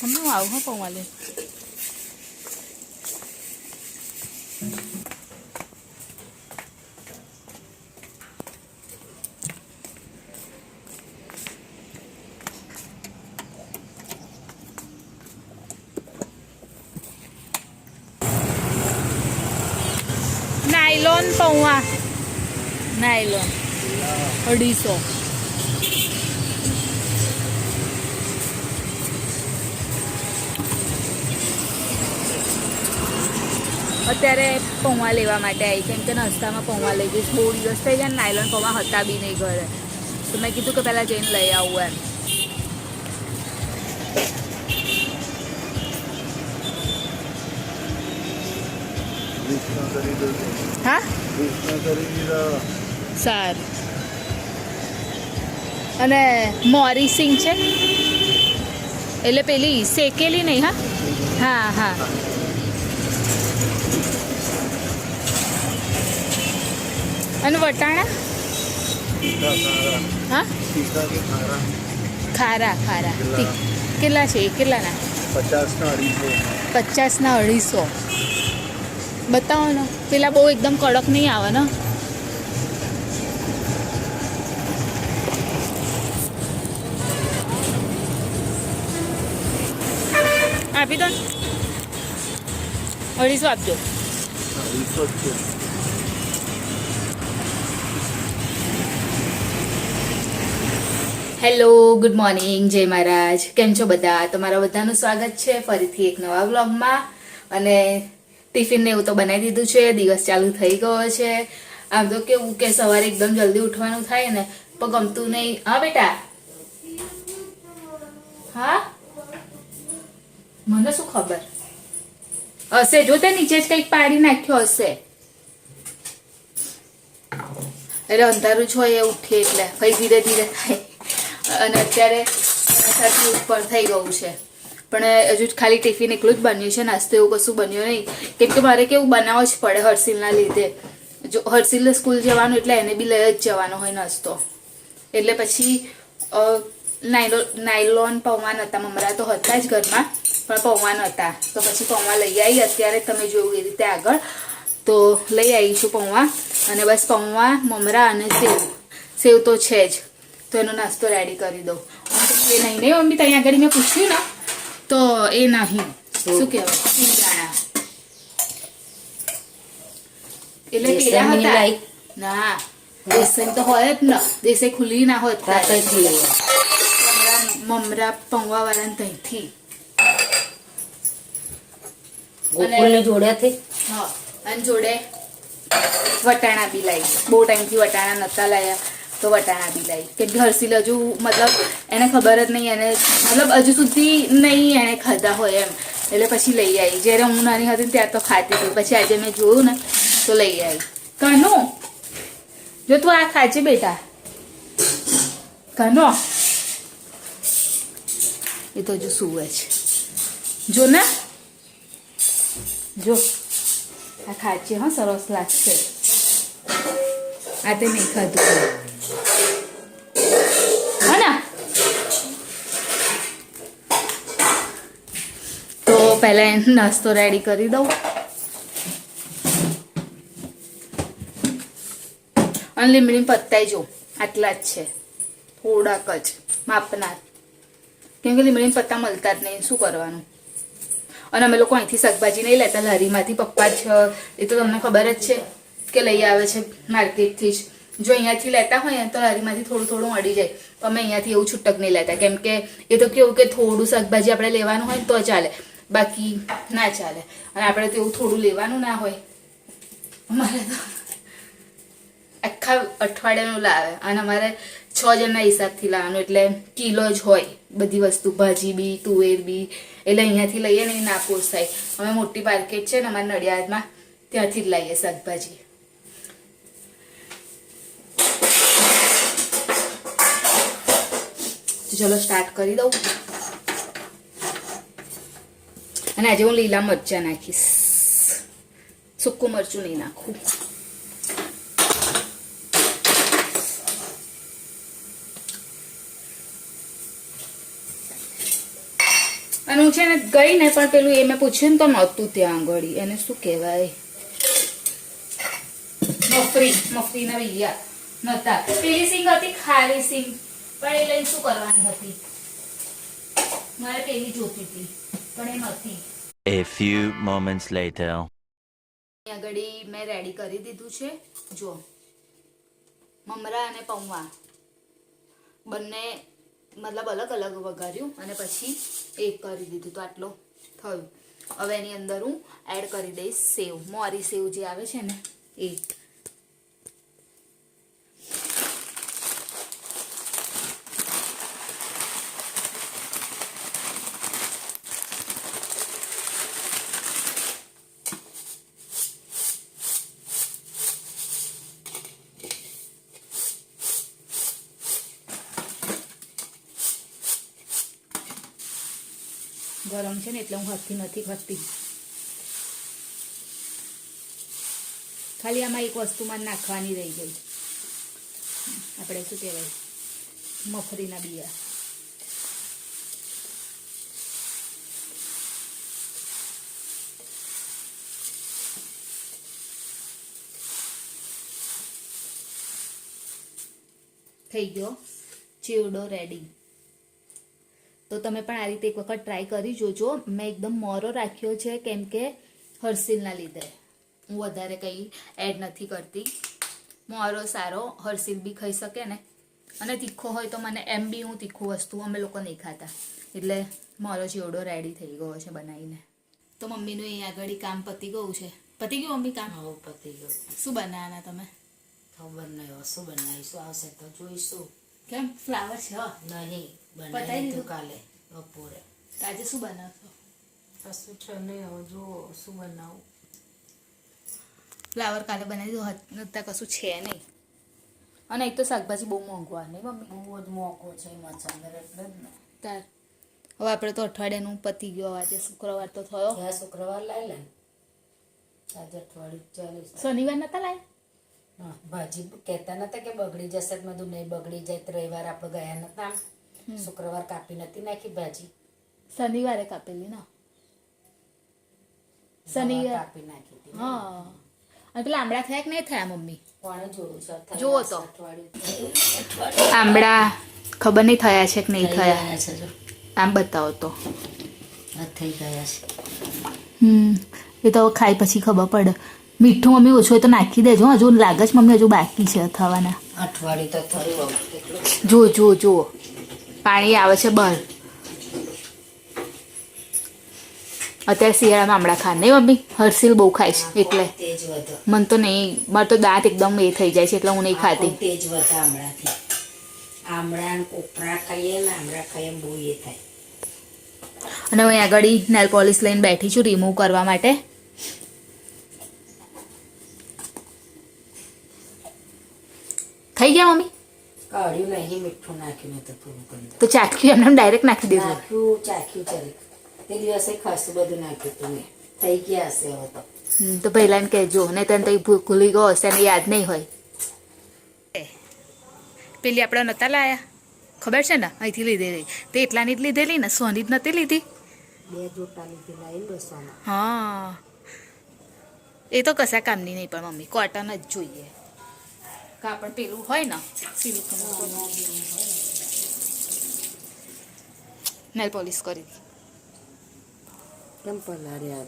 હમણાં આવું હા પૌવા લે નાયલોન પૌવા નાયલોન 250 અત્યારે પૌવા લેવા માટે આવી કેમ કે નાસ્તામાં પૌવા લઈ જઈશ બહુ દિવસ થઈ ગયા નાયલોન પૌવા હતા બી નહીં ઘરે તો મેં કીધું કે પહેલાં જઈને લઈ આવું એમ હા સારું અને મોરી સિંગ છે એટલે પેલી શેકેલી નહીં હા હા હા અને વટાણા હા ખારા ખારા કેટલા છે કેટલાના 50ના 250 બતાવો ને પેલા બહુ એકદમ કડક નહીં આવે ને આપી દો 250 આપજો હેલો ગુડ મોર્નિંગ જય મહારાજ કેમ છો બધા તમારા બધાનું સ્વાગત છે ફરીથી એક નવા વ્લોગમાં અને ટિફિન ને એવું તો બનાવી દીધું છે દિવસ ચાલુ થઈ ગયો છે આમ તો કેવું કે સવારે એકદમ જલ્દી ઉઠવાનું થાય ને પણ ગમતું નહીં હા બેટા હા મને શું ખબર હશે જો તે નીચે જ કંઈક પાડી નાખ્યો હશે એટલે અંધારું છો એ ઉઠે એટલે ભાઈ ધીરે ધીરે થાય અને અત્યારે સાથે ઉપર થઈ ગયું છે પણ હજુ ખાલી ટિફિન એકલું જ બન્યું છે નાસ્તો એવું કશું બન્યું નહીં કેમ કે મારે કેવું બનાવવો જ પડે હર્ષિલના લીધે જો હર્ષિલને સ્કૂલ જવાનું એટલે એને બી લઈ જ જવાનો હોય નાસ્તો એટલે પછી નાયલોન પૌવા નહોતા મમરા તો હતા જ ઘરમાં પણ પૌવા નહોતા તો પછી પૌવા લઈ આવી અત્યારે તમે જોયું એ રીતે આગળ તો લઈ આવીશું પૌવા અને બસ પૌવા મમરા અને સેવ તો છે જ તો એનો નાસ્તો રેડી કરી દઉં એ નહીં મમ્મી ત્યાં આગળ મેં પૂછ્યું ને તો એ નહીં શું કહેવાય સિંગદાણા એટલે પેલા હતા ના દેસાઈ તો હોય જ ને દેસાઈ ખુલ્લી ના હોય મમરા પૌવા વાળા ત્યાંથી ગોકુલની જોડેથી હા અને જોડે વટાણા બી લાવી બહુ ટાઈમથી વટાણા નતા લાવ્યા તો વટાણા બી લાવી કેમ કે હર્ષિલ હજુ મતલબ એને ખબર જ નહીં એને મતલબ હજુ સુધી નહીં એને ખાધા હોય એમ એટલે પછી લઈ આવી જ્યારે હું નાની હતી ને ત્યારે તો ખાતી હતી પછી આજે મેં જોયું ને તો લઈ આવી કાનો જો તું આ ખાજે બેટા કાનો એ તો હજુ સુવે છે જો ને જો આ ખાજે હા સરસ લાગશે આ તે નહીં ખાધું પહેલા નાસ્તો રેડી કરી દઉં અને લીમડી પત્તા જો આટલા જ છે થોડાક જ માપના કેમ કે લીમડી પત્તા મળતા જ નહીં શું કરવાનું અને અમે લોકો અહીંથી શાકભાજી નહીં લેતા લારીમાંથી પપ્પા જ એ તો તમને ખબર જ છે કે લઈ આવે છે માર્કેટથી જ જો અહીંયાથી લેતા હોય તો લારીમાંથી થોડું થોડું મળી જાય તો અમે અહીંયાથી એવું છૂટક નહીં લેતા કેમ કે એ તો કેવું કે થોડું શાકભાજી આપણે લેવાનું હોય તો ચાલે બાકી ના ચાલે અને આપણે તો એવું થોડું લેવાનું ના હોય અમારે તો આખા અઠવાડિયાનું લાવે અને અમારે 6 જણના હિસાબથી લાવવાનું એટલે કિલો જ હોય બધી વસ્તુ ભાજી બી તુવેર બી એટલે અહીંયાથી લઈએ ને ના પોસાય અમે મોટી માર્કેટ છે ને અમારા નડિયાદમાં ત્યાંથી જ લાવીએ શાકભાજી ચલો સ્ટાર્ટ કરી દઉં અને આજે હું લીલા મરચાં નાખીશ સૂકું મરચું નહીં નાખું અને હું છે ને ગઈ ને પણ પેલું એ મેં પૂછ્યું ને તો નહોતું ત્યાં આગળ. એને શું કહેવાય, મફરીના બિયા નહોતા. પેલી સિંગ હતી ખારી સિંગ, પણ એ લઈને શું કરવાની હતી, મારે પેલી જોતી હતી પણ એ નથી. A few moments later. આગળ મેં રેડી કરી દીધું છે. જો મમરા અને પૌવા બંને મતલબ અલગ અલગ વઘાર્યું અને પછી એક કરી દીધું, તો આટલો થયું. હવે એની અંદર હું એડ કરી દઈશ સેવ, મોરી સેવ જે આવે છે ને એ. ગરમ છે ને એટલે હું હાથથી નથી કરતી. ખાલી આમાં એક વસ્તુમાં નાખવાની રહી ગઈ, આપણે શું કહેવાય, મફરીના બિયા. થઈ ગયો ચેવડો રેડી. તો તમે પણ આ રીતે એક વખત ટ્રાય કરી જોજો. મેં એકદમ મોરો રાખ્યો છે કેમ કે હર્ષિલના લીધે હું વધારે કંઈ એડ નથી કરતી. મોરો સારો, હર્ષિલ બી ખાઈ શકે ને, અને તીખો હોય તો મને એમ બી હું તીખું વસ્તુ અમે લોકો નહીં ખાતા, એટલે મારો ચેવડો રેડી થઈ ગયો છે બનાવીને. તો મમ્મીનું અહીં આગળ કામ પતી ગયું છે. પતી ગયું મમ્મી કામ? હા પતી ગયું. શું બનાવવાના તમે? ખબર નહીં શું બનાવીશું, આવશે તો જોઈશું. કેમ ફ્લાવર છે? નહીં પતાવી બનાવી દીધું? તો કાલે બપોરે. આજે શું બનાવશો? કશું છે નહીં, હવે જુઓ શું બનાવું. ફ્લાવર કાલે બનાવી દો, અત્યારે કશું છે નહીં. અને એક તો શાકભાજી બહુ મોંઘવા નહીં મમ્મી? બહુ જ મોકો છે મચાંદર એટલે જ ને. તાર હવે આપણે તો અઠવાડિયાનું પતી ગયો. આજે શુક્રવાર તો થયો. ત્યાં શુક્રવાર લાવી લે, આજે અઠવાડિયું ચાલીસ. શનિવાર નતા લાય? હા ભાજી કહેતા નતા કે બગડી જશે, બધું નહીં બગડી જાય તો રવિવાર આપણે ગયા નતા આમ. શુક્રવાર કાપી નથી નાખી ભાજી, શનિવારે કાપેલી ના? સવારે શનિવાર કાપી નાખી હતી. હા. અને પેલા આંબળા થયા કે નહીં થયા મમ્મી? કોણે જોયું છે? જુઓ તો. અઠવાડિયું આંબળા ખબર નહીં થયા છે કે નહીં થઈ થયા, ગયા છે જો. આમ બતાવો તો. આ થઈ ગયા છે. એ તો હવે ખાઈ પછી ખબર પડે. મીઠું મમ્મી ઓછું હોય તો નાખી દેજો. હજુ લાગે છે મમ્મી હજુ બાકી છે થવાના. અઠવાડિયું તો થયું એટલું. જુઓ જુઓ જુઓ, પાણી આવે છે બહાર. અત્યારે શિયાળામાં આમળા ખા નહીં મમ્મી? હર્ષિલ બહુ ખાય છે એટલે. તેજ વધે. મને તો નહીં, મારે તો દાંત એકદમ એ થઈ જાય છે એટલે હું નહીં ખાતી. તેજ વધે આમળાથી. આમળા ને કોપરા ખાઈએ ને આમળા ખાઈએ બહુ એ થાય. અને હું આગળ નેલ પોલિશ લઈને બેઠી છું રિમૂવ કરવા માટે. થઈ ગયા મમ્મી? કાઢ્યું નહીં, મીઠું નાખ્યું નતું થોડું કંઈ. તો ચાખ્યું એમને ડાયરેક્ટ નાખી દીધું? ચાખ્યું ચરી. તે દિવસે ખાસું બધું નાખ્યું હતું મેં. થઈ ગયા હશે હવે તો. તો પહેલા ને કહેજો, નહીં તને તો ભૂલી ગયો હશે ને યાદ નહીં હોય. પેલી આપણે નતા લાયા, ખબર છે ને, અહીંથી લીધેલી. તે એટલાની જ લીધેલી ને, સોની જ નથી લીધી. 2 જોટા લીધી લાવીને બેસવાના. હા, એ તો કશા કામની નહીં પણ મમ્મી, કોટન જ જોઈએ. કાપડ પેલું હોય ને સિલ્કનું. નેલ પોલિશ કરી દી. કેમ પલાળ્યા?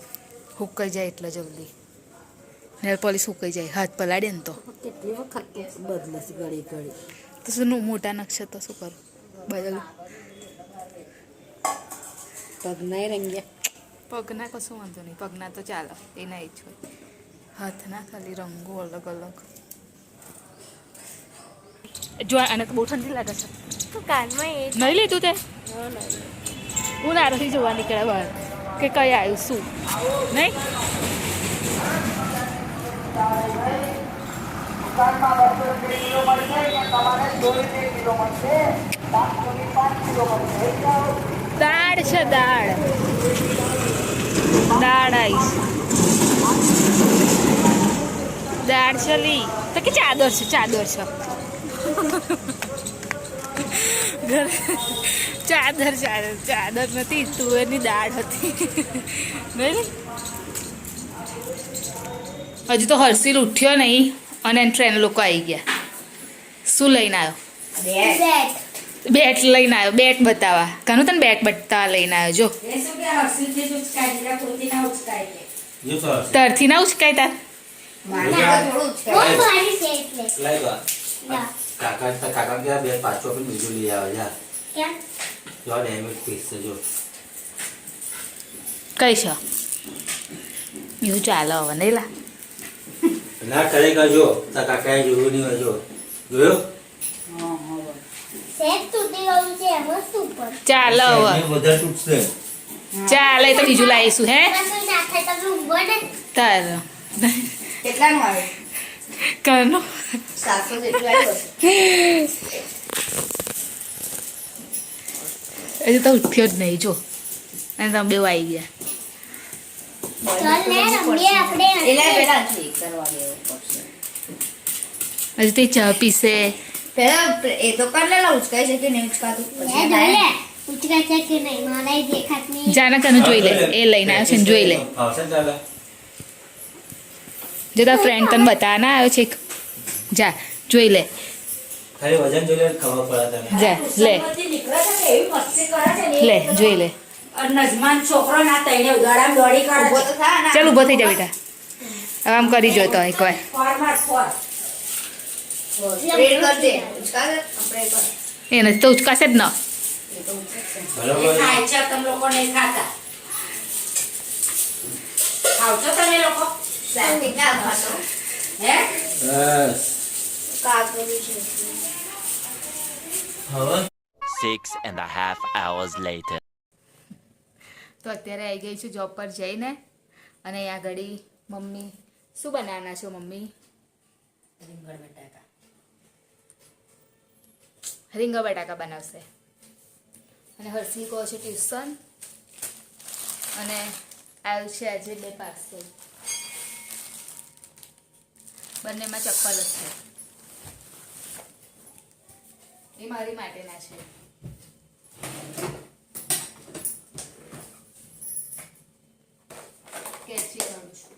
હુકાઈ જાય એટલે જલ્દી. નેલ પોલિશ હુકાઈ જાય, હાથ પલાળે ને તો. કેટલી વખત બદલે છે ઘડી ઘડી. તો શું મોટા નકશા તો શું કરું, બદલું. પગ નહીં રંગ્યા? પગના કશું વાંધો નહીં, પગના તો ચાલે, એના જ હોય. હાથના ખાલી રંગો અલગ અલગ. જો આને તો બહુ ઠંડી લાગે છે. તો કાનમાં એ નહીં લીધું તે? હું નારથી જોવા નીકળ્યા બહાર કે કઈ આવ્યું શું નહીં. દાળ છે, દાળ દાળ આવીશ. દાળ છે લી તો કે ચાદર છે, ચાદર છે. ચાદર ચાદર ચાદર નથી, તુવેરની દાળ હતી. બરાબર. હજુ તો હર્ષિલ ઉઠ્યો નહીં અને એના ફ્રેન્ડ લોકો આવી ગયા. શું લઈને આવ્યો? બેટ લઈને આવ્યો. બેટ બતાવવા કાનું તને બેટ બતાવવા લઈને આવ્યો. જો તરથી ના ઉચકાય તાર. કાકા ગયા બે પાછો પણ બીજું લઈ આવે યાર. જો ડેમેજ પીસ છે જો. કઈ છે એવું ચાલો હવે નહીં લા. ના ખરેખર જો તાર કાકાએ જોયું નહીં હોય જો. જોયો? ચાલો હવે એની વધારે તૂટશે. ચાલે તો બીજું લાવીશું હે તાર કેટલાનું આવે? કરનું 700 જેટલું આવ્યું હશે. હજુ તો ઉઠ્યો જ નહીં જો. અને તમે બે આવી ગયા. એલા બેટા ઠીક કરવા દેવું પડશે. હજુ તે ચા પીશે. પેલા એ તો કર લેલા ઉચકાય છે કે નહીં ઉચકાતું પછી જાના કનું જોઈ લે. એ લઈને આવ્યો છે ને જોઈ લે. ફાવશે ને ચાલે? જો તાર ફ્રેન્ડ તને બતાવવા ના આવ્યો છે. જા જોઈ લે. ખાલી વજન જોઈ લે ખબર પડે તને. જા લે લે જોઈ લે. નજમાન છોકરો ના તઈને ઉગાડામાં દોડી ઊભો કાઢે તો થા ના ચાલ ઊભો થઈ જા બેટા. હવે આમ કરી જોતો એકવાર. ફોર માર ફોર સ્પ્રેડ કર દે ઉચકા દે સ્પ્રેડ કર એને તો ઉચકાશે જ ન. બરોબર. ખાય છે તમે લોકો નહીં ખાતા ખાવ છો તમે લોકો પ્લાસ્ટિક ના ખાતો હે બસ. કાગળ છે હવે 6.5 hours later. તો અત્યારે આવી ગઈ છું જોબ પર જઈને. અને અહીંયા ઘડી મમ્મી શું બનાવવાના છો મમ્મી? રીંગણ બટાકા રીંગણ બટાકા બનાવશે. અને હર્ષી કહો છે ટ્યુશન. અને આવ્યું છે આજે 2 પાર્સલ. બંનેમાં ચપ્પલ જ છે. એ મારી માટેના છે. કેચી કરું છું.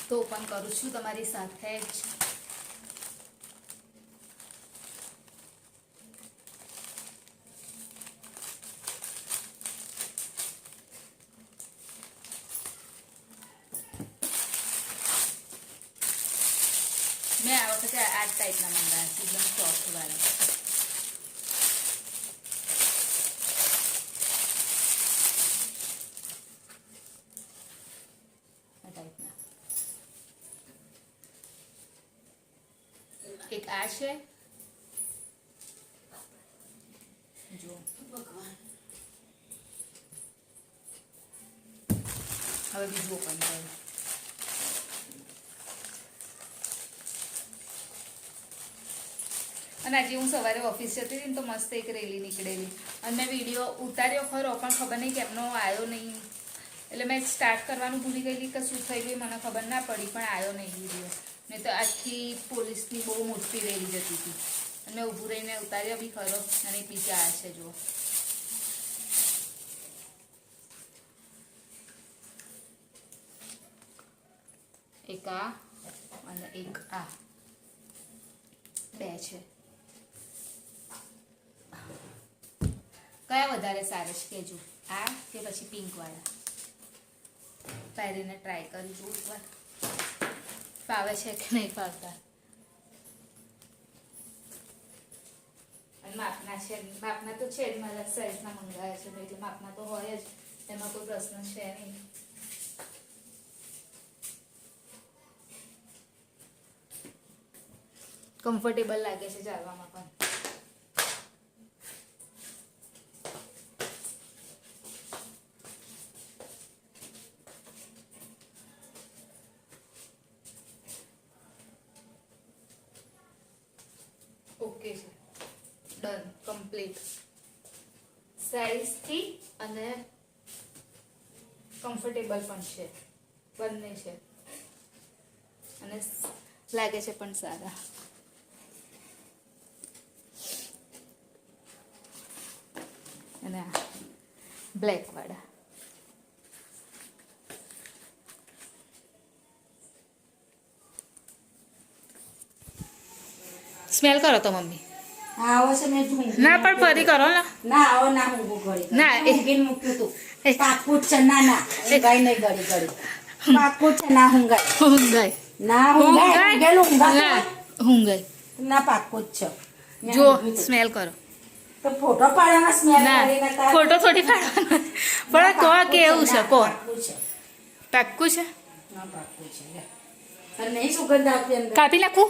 તો ઓપન કરું છું તમારી સાથે જ. મેં આ વખતે આ ટાઈપના મંગાવ્યા છે એકદમ સોફ્ટ વાળા. આ ટાઈપના. એક આ છે જો ભગવાન. હવે બીજું ઓપન કરું. અને આજે હું સવારે ઓફિસ જતી હતી ને તો મસ્ત એક રેલી નીકળેલી. અને મેં વિડીયો ઉતાર્યો ખરો પણ ખબર નહીં કેમનો આવ્યો નહીં. એટલે મેં સ્ટાર્ટ કરવાનું ભૂલી ગયેલી કે શું થઈ ગયું મને ખબર ના પડી. પણ આવ્યો નહીં વિડીયો. નહીં તો આખી પોલીસની બહુ મોટી રેલી જતી હતી. અને મેં ઊભું રહીને ઉતાર્યો બી ખરો. અને બીજા આ છે જુઓ. એક આ અને એક આ 2 છે. કયા વધારે સારા છે કેજો? આ કે પછી પિંક વાળા? પહેરીને ટ્રાય કરી જોઉં એકવાર ફાવે છે કે નહીં ફાવતા. અને માપના છે માપના તો છે જ. મારા સાઈઝના મંગાવ્યા છે એટલે માપના તો હોય જ. એમાં કોઈ પ્રશ્ન છે નહીં. કમ્ફર્ટેબલ લાગે છે ચાલવામાં પણ. ઓકે છે. Done complete. સાઈઝથી અને કમ્ફર્ટેબલ પણ છે, બંને છે અને લાગે છે પણ સારા. અને આ બ્લેક વાળા સ્મેલ કરો તો મમ્મી. હા આવો છે મેં ઊંઘી ના પણ ફરી કરો ને. ના આવો ના ઊંઘું ઘડી ના, એ- ઊંઘીને મૂક્યું તું એ- પાકું જ છે ના ના ઊંઘાય નહીં ઘડી ઘડી પાકું જ છે ના ઊંઘાય ઊંઘાય ના ઊંઘાય ઊંઘેલું ઊંઘાતું ના હોય. ઊંઘાય. ના પાકું જ છે મેં જો ઊંઘ્યું તું. સ્મેલ કરો. તો ફોટો પાડવાના સ્મેલ ના કરીને તારે- ફોટો થોડી પાડવાનો પણ કહો પાક્કું કેવું છે ના, કહો. પાક્કું છે પાક્કું છે. ના પાક્કું છે લે. અને નહીં સુગંધ આવતી અંદર કાપી નાખું.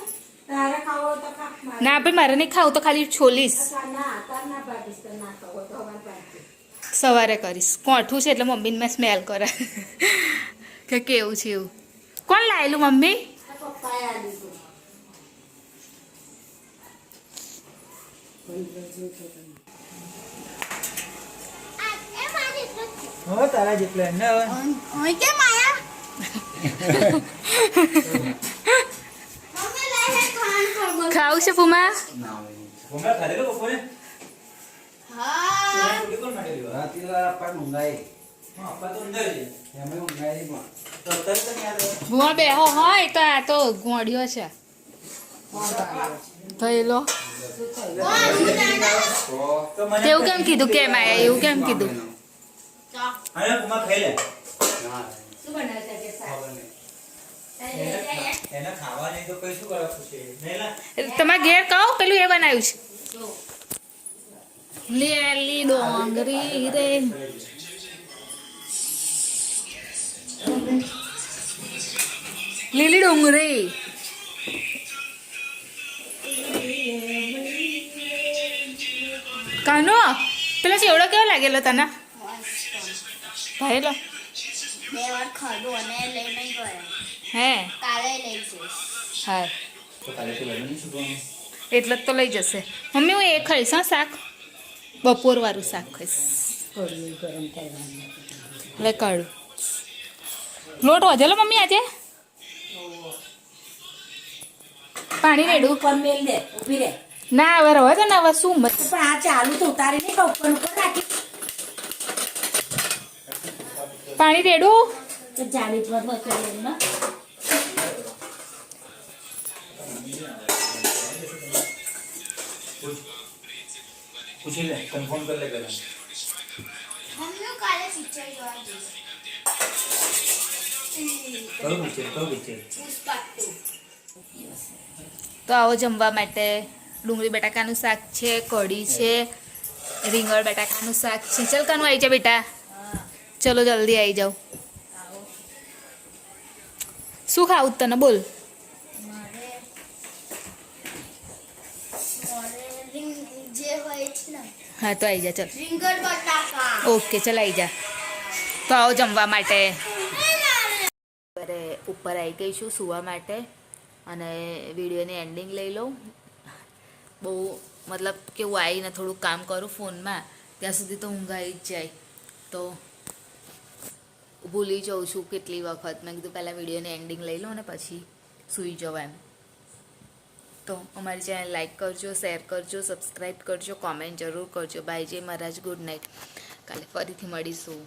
તારે ખાવો તો ખા મારે ના ભાઈ મારે નહીં ખાવું તો ખાલી છોલીશ. ના તાર ના પાડીશ તો ના ખાવો તો અમારે પાડજે. સવારે કરીશ. કોઠું છે એટલે મમ્મીને મેં સ્મેલ કરે કે કેવું છે એવું. કોણ લાયેલું મમ્મી? આ પપ્પાએ આ લીધું હો તારા જેટલા ને હવે કેમ આયા મમ્મી લઈ લે ખાવાનું ખાવું છે પુમા? ના હોય નહીં. ભૂંગળા ખાધેલો બપોરે હા રોટી કોણ માટે લીધો? રાતે આપણ ઊંઘાય. હા આપા તો અંદર છે એમાં ઊંઘાય નહીં પણ. તો અત્યારે તો યાદ આવે. ભૂવા બેહો હોય તો આ તો ગોળ્યો છે થયેલો. તો મને તેવું કેમ કીધું કેમ આયા એવું કેમ કીધું? હવે કુમા ખાઈ લે ના, શું બનાવતા કે શાક? ખબર નહીં. એને ખાવા નહીં તો કઈ શું કરવા છે નહીં લા તમારે ઘેર કહો પેલું એ બનાવ્યું છે લીલી ડોંગરી રે. લીલી ડુંગળી. કાનો પેલો ચેવડો કેવો લાગેલો તને? ભાઈલો બે વાર ખાધું અને લઈને ગયા હે કાલે લઈ જઈશ હા તો કાલે તો લઈને નહીં છૂટવાનું એટલે જ તો લઈ જશે. મમ્મી હું એ ખાઈશ હા શાક, બપોર વાળું શાક ખાઈશ. થોડી ગરમ કરવાની એટલે કાઢું. લોટ વધેલો મમ્મી આજે? પાણી રેડું? ઉપર મેલ દે ઊભી રહે ના હવે રહો છે ને હવે શું મત. પણ આ ચાલુ તો ઉતારી નહીં ઉપર ઉપર રાખી પાણી રેડું? તો જાળી પર વચ્ચે લઈને પૂછી લે કન્ફર્મ કરી લે પેલા મમ્મી હું કાલે પિક્ચર જોવા જઈશ કયું પિક્ચર પુષ્પા 2 તો આવો જમવા માટે ડુંગળી બટાકાનું શાક છે, કઢી છે, રીંગણ બટાકાનું શાક છે. ચલ કાનું આવી જા બેટા, ચલો જલ્દી આવી જાઓ. શું ખાવું છે તને બોલ? મારે જે હોય છે ને હા તો આવી જા ચલ. રીંગણ બટાકા ઓકે ચલ આવી જા. તો આવો જમવા માટે. ઉપર આવી ગઈ છું સૂવા માટે અને વિડીયોની એન્ડિંગ લઈ લઉં. બહુ મતલબ કેવું આવીને થોડુંક કામ કરું ફોનમાં ત્યાં સુધી તો ઊંઘ આવી જ જાય તો ભૂલી જાઉં છું કેટલી વખત. મેં કીધું પહેલાં વિડીયોની એન્ડિંગ લઈ લઉં અને પછી સૂઈ જાઉં એમ. તો અમારી ચેનલ લાઈક કરજો, શેર કરજો, સબસ્ક્રાઈબ કરજો, કોમેન્ટ જરૂર કરજો. બાય જય મહારાજ, ગુડ નાઇટ. કાલે ફરીથી મળીશું.